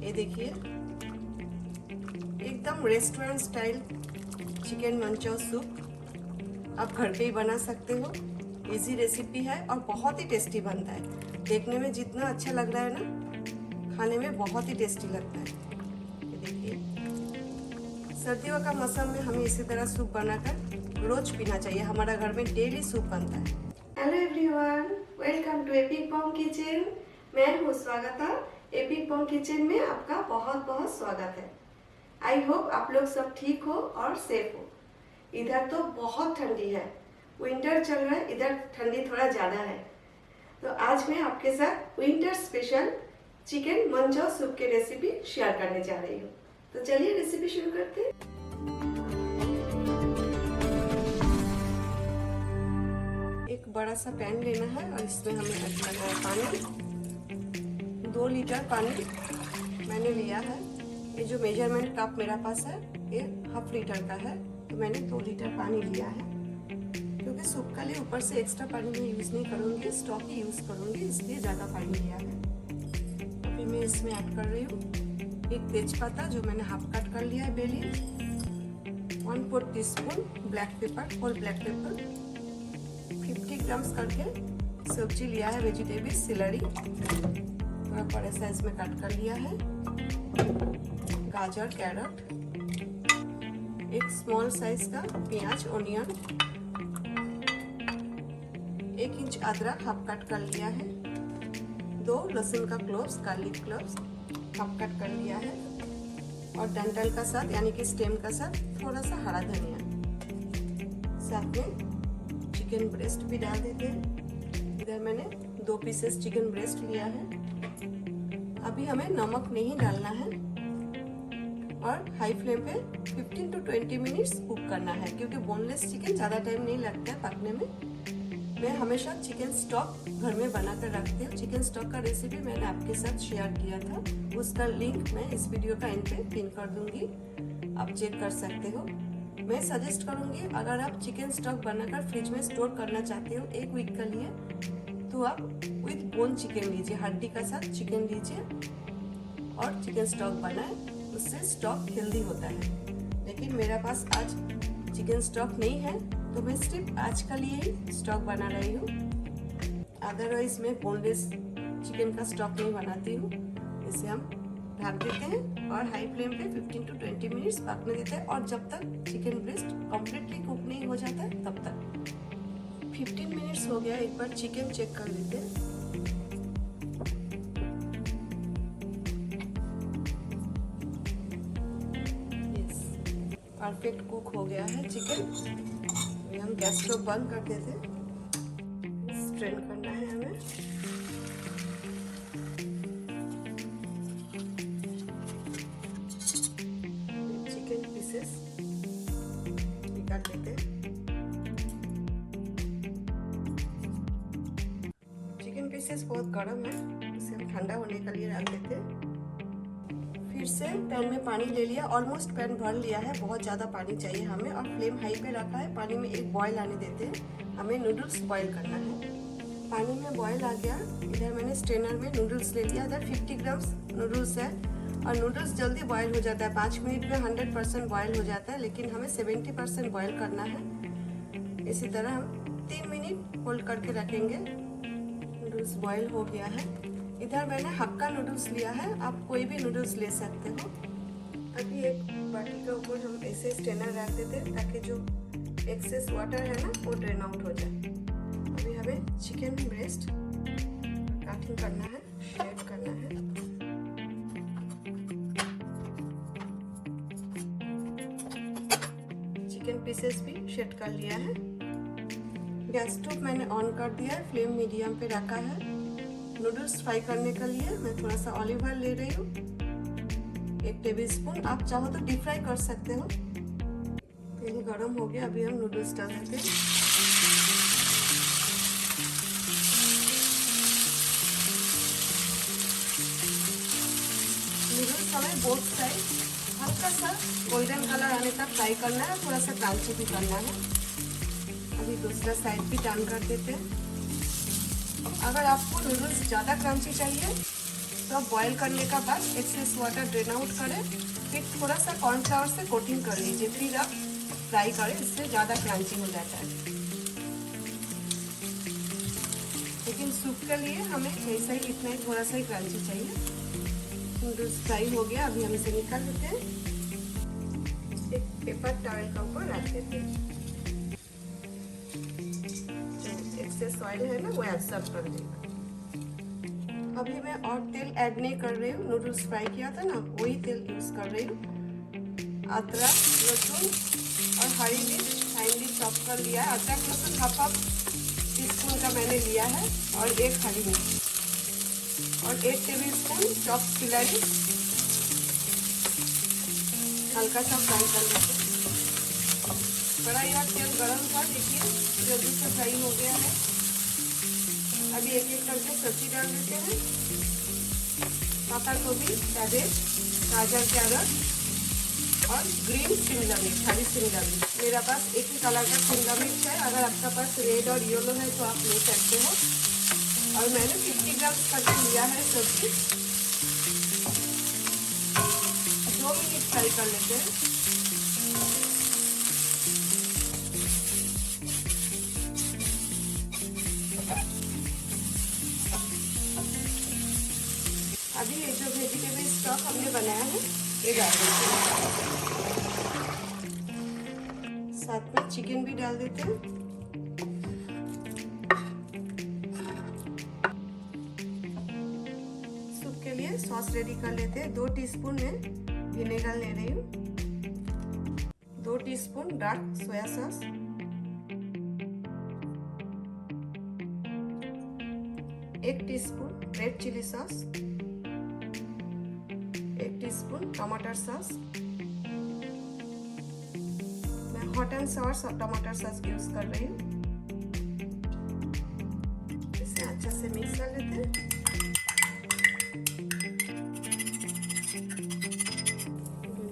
ये देखिए, एकदम restaurant style chicken manchow soup आप घर पे ही बना सकते हो। इजी रेसिपी है और बहुत ही टेस्टी बनता है। देखने में जितना अच्छा लग रहा है ना, खाने में बहुत ही टेस्टी लगता है। ये देखिए, सर्दियों का मौसम में हमें इसी तरह सूप बनाकर रोज पीना चाहिए। हमारा घर में डेली सूप बनता है। Hello everyone, welcome to epic bomb kitchen. मैं हूँ स्वागता। एपिक बॉम किचन में आपका बहुत बहुत स्वागत है। आई होप आप लोग सब ठीक हो और सेफ हो। इधर तो बहुत ठंडी है, विंटर चल रहा है, इधर ठंडी थोड़ा ज़्यादा है। तो आज मैं आपके साथ winter special chicken manchow soup की रेसिपी शेयर करने जा रही हूँ। तो चलिए रेसिपी शुरू करते हैं। एक बड़ा सा पैन लेना है और इसमें हमें ऐड करना है पानी। 2 लीटर पानी मैंने लिया है। ये जो मेजरमेंट कप मेरा पास है ये हाफ लीटर का है, तो मैंने 2 लीटर पानी लिया है। क्योंकि सूप के लिए ऊपर से एक्स्ट्रा पानी मैं यूज़ नहीं करूँगी, स्टॉक ही यूज़ करूँगी, इसलिए ज़्यादा पानी लिया है। अभी मैं इसमें ऐड कर रही हूँ एक तेजपत्ता जो मैंने हाफ कट कर लिया है बेली, 1/4 teaspoon black pepper, whole black pepper, 50 grams करके सब्जी लिया है वेजिटेबल सिलरी, थोड़ा बड़े साइज में कट कर लिया है। गाजर, कैरट, एक स्मॉल साइज का प्याज, ओनियन, 1 इंच अदरक हाफ कट कर लिया है, 2 लहसुन का cloves, garlic cloves half cut कर लिया है, और डंठल का साथ यानी कि स्टेम का साथ थोड़ा सा हरा धनिया। साथ में चिकन ब्रेस्ट भी डाल देते हैं। इधर मैंने 2 पीसेस चिकन ब्रेस्ट लिया है। अभी हमें नमक नहीं डालना है और हाई फ्लेम पे 15 to 20 मिनट्स कुक करना है, क्योंकि बोनलेस चिकन ज़्यादा टाइम नहीं लगता है पकने में। मैं हमेशा चिकन स्टॉक घर में बनाकर रखती हूँ। चिकन स्टॉक का रेसिपी मैंने आपके साथ शेयर किया था, उसका लिंक मैं इस वीडियो का एंड पे पिन कर दूंगी, आप चेक कर सकते हो। मैं सजेस्ट करूंगी अगर आप चिकन स्टॉक बनाकर फ्रिज में स्टोर करना चाहते हो 1 वीक के लिए, तो आप विद बोन चिकन लीजिए, हड्डी का साथ चिकन लीजिए और चिकन स्टॉक बनाए, उससे स्टॉक हेल्दी होता है। लेकिन मेरे पास आज चिकन स्टॉक नहीं है, तो मैं सिर्फ आज के लिए ही स्टॉक बना रही हूँ। अदरवाइज मैं बोनलेस चिकन का स्टॉक नहीं बनाती हूँ। इसे हम ढक देते हैं और हाई फ्लेम पे 15 to 20 मिनट्स पकने देते हैं, और जब तक चिकन ब्रेस्ट कम्प्लीटली कुक नहीं हो जाता है तब तक। 15 मिनट्स हो गया, एक बार चिकन चेक कर लेते हैं। परफेक्ट कुक हो गया है चिकन। हम गैस स्टोव बंद कर देते हैं। स्ट्रेन करना है हमें। चिकन पीसेस निकाल लेते हैं। चिकन पीसेस बहुत गर्म है, इसे हम ठंडा होने के लिए रख देते हैं। फिर से पैन में पानी ले लिया, ऑलमोस्ट पैन भर लिया है, बहुत ज़्यादा पानी चाहिए हमें, और फ्लेम हाई पे रखा है। पानी में एक बॉयल आने देते हैं, हमें नूडल्स बॉयल करना है। पानी में बॉयल आ गया, इधर मैंने स्ट्रेनर में नूडल्स ले लिया। इधर 50 ग्राम्स नूडल्स है, और नूडल्स जल्दी बॉयल हो जाता है, 5 मिनट में 100% बॉयल हो जाता है, लेकिन हमें 70% बॉयल करना है। इसी तरह हम 3 मिनट होल्ड करके रखेंगे। नूडल्स बॉयल हो गया है। इधर मैंने हक्का नूडल्स लिया है, आप कोई भी नूडल्स ले सकते हो। अभी एक बाटी के ऊपर हम ऐसे स्ट्रेनर रख देते हैं ताकि जो एक्सेस वाटर है ना वो ड्रेन आउट हो जाए। अभी हमें चिकन ब्रेस्ट कटिंग करना है, शेड करना है। चिकन पीसेस भी शेड कर लिया है। गैस स्टोव मैंने ऑन कर दिया है, फ्लेम मीडियम पे रखा है। नूडल्स फ्राई करने के लिए मैं थोड़ा सा ऑलिव ऑयल ले रही हूँ, 1 टेबल स्पून। आप चाहो तो डीप फ्राई कर सकते हो। तेल गरम हो गया, अभी हम नूडल्स डाल देते हैं। नूडल्स हमें बोथ साइड हल्का सा गोल्डन कलर आने तक फ्राई करना है, थोड़ा सा क्रंची भी करना है। अभी दूसरा साइड भी टर्न कर देते हैं। अगर आपको नूडल्स ज़्यादा क्रंची चाहिए तो बॉईल करने का बाद एक्सेस वाटर ड्रेन आउट करें, फिर थोड़ा सा कॉर्नफ्लावर से कोटिंग कर लीजिए, फिर आप फ्राई करें, इससे ज़्यादा क्रंची हो जाता है। लेकिन सूप के लिए हमें ऐसा ही इतना ही थोड़ा सा ही क्रंची चाहिए। नूडल्स फ्राई हो गया, अभी हम इसे निकाल लेते हैं, एक पेपर टॉवेल का ऊपर रख देते हैं। जो एक्सेस ऑयल है ना वो एब्सॉर्ब कर देगा। अभी मैं और तेल ऐड नहीं कर रही हूँ, नूडल्स फ्राई किया था ना वही तेल यूज कर रही हूँ। अदरक, लहसुन और हरी मिर्च फाइनली चॉप कर लिया है। अदरक लहसुन हाफ टीस्पून का मैंने लिया है, और एक हरी मिर्च और 1 टेबलस्पून चॉप सिलेरी हल्का सा फ्राई कर लेते हैं। कढ़ाई और तेल गरम था, देखिए जल्दी से फ्राई हो गया है। अभी एक एक करके सब्जी डाल देते हैं। पत्ता गोभी, कैबेज, गाजर, कैरट और ग्रीन शिमला मिर्च, हरी शिमला मिर्च। मेरा पास एक ही कलर का शिमला मिर्च है, अगर आपका पास रेड और येलो है तो आप ले सकते हो। और मैंने 50 ग्राम करके लिया है सब्जी। 2 मिनट फ्राई कर लेते हैं। अभी ये जो वेजिटेबल स्टॉक हमने बनाया है ये डाल देते हैं, साथ में चिकन भी डाल देते हैं। सूप के लिए सॉस रेडी कर लेते हैं। 2 टीस्पून में विनेगर ले रही हूँ, 2 teaspoon dark soya sauce, 1 teaspoon red chilli sauce, 1 teaspoon टमाटर सॉस। मैं हॉट एंड सॉर टमाटर सॉस यूज कर रही हूँ। इसे अच्छा से मिक्स कर लेते हैं।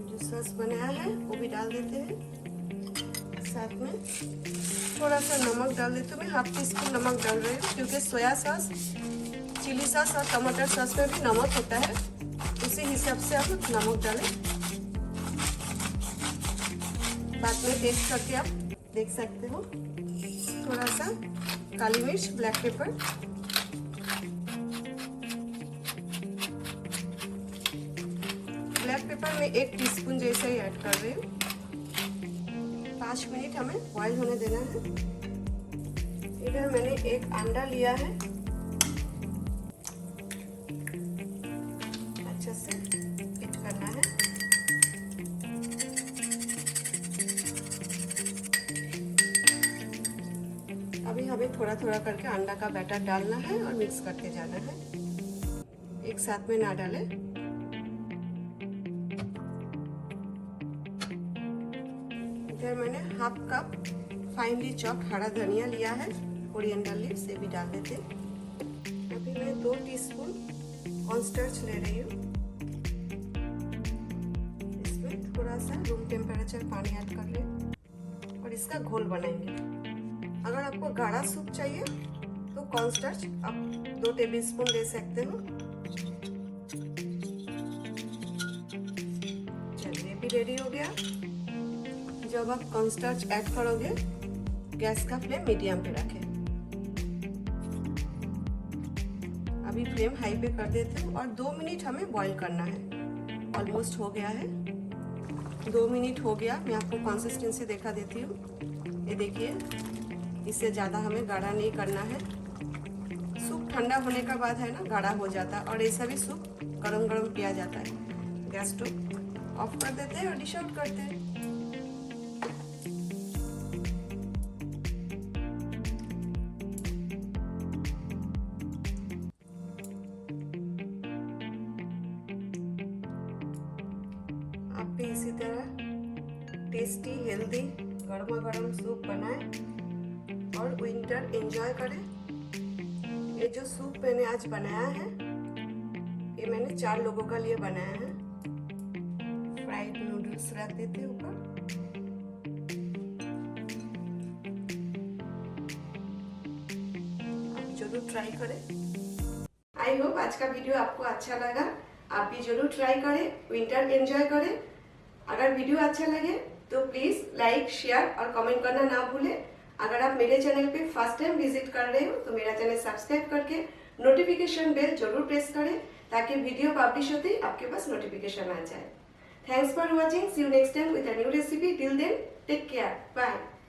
जो सॉस बनाया है वो भी डाल देते हैं, साथ में थोड़ा सा नमक डाल देते हैं। मैं हाफ टीस्पून नमक डाल रही हूँ, क्योंकि सोया सॉस, चिली सॉस और टमाटर सॉस में भी नमक होता है, उसी हिसाब से आप नमक डालें। बाद में टेस्ट करके आप देख सकते हो। थोड़ा सा काली मिर्च, ब्लैक पेपर, ब्लैक पेपर में 1 टीस्पून जैसा ही ऐड कर रही हूँ। 5 मिनट हमें बॉईल होने देना है। इधर मैंने एक अंडा लिया है, अच्छे से बीट करना है। अभी हमें थोड़ा थोड़ा करके अंडा का बैटर डालना है और मिक्स करते जाना है, एक साथ में ना डालें। इधर मैंने हाफ कप फाइनली चॉप हरा धनिया लिया है, कोरिएंडर लीव्स, ये भी डाल देते हैं। अभी मैं 2 टीस्पून कॉर्नस्टार्च ले रही हूँ, इसमें थोड़ा सा रूम टेम्परेचर पानी ऐड कर ले और इसका घोल बनाएंगे। अगर आपको गाढ़ा सूप चाहिए तो कॉर्नस्टार्च आप 2 टेबलस्पून ले सकते हो। चलिए, भी रेडी हो गया। जब आप कॉर्नस्टार्च ऐड करोगे, गैस का फ्लेम मीडियम पे रखें। अभी फ्लेम हाई पे कर देते हैं और 2 मिनट हमें बॉईल करना है। ऑलमोस्ट हो गया है, 2 मिनट हो गया। मैं आपको कंसिस्टेंसी दिखा देती हूँ। ये देखिए, इससे ज़्यादा हमें गाढ़ा नहीं करना है। सूप ठंडा होने का बाद है ना गाढ़ा हो जाता है, और ऐसा भी सूप गरम गरम पिया जाता है। गैस स्टोव ऑफ कर देते हैं और डिश आउट करते हैं। आप भी इसी तरह टेस्टी, हेल्दी, गर्मा गर्म सूप बनाएं और विंटर एंजॉय करें। ये जो सूप मैंने आज बनाया है, ये मैंने 4 लोगों का लिए बनाया है। फ्राइड नूडल्स रख देते हैं ऊपर। आप जरूर ट्राई करें। आई होप आज का वीडियो आपको अच्छा लगा। आप भी जरूर ट्राई करें, विंटर एंजॉय करें। अगर वीडियो अच्छा लगे तो प्लीज लाइक, शेयर और कमेंट करना ना भूलें। अगर आप मेरे चैनल पे फर्स्ट टाइम विजिट कर रहे हो तो मेरा चैनल सब्सक्राइब करके नोटिफिकेशन बेल जरूर प्रेस करें ताकि वीडियो पब्लिश होते ही आपके पास नोटिफिकेशन आ जाए। Thanks for watching. See you next time with a new recipe. Till then take care. Bye.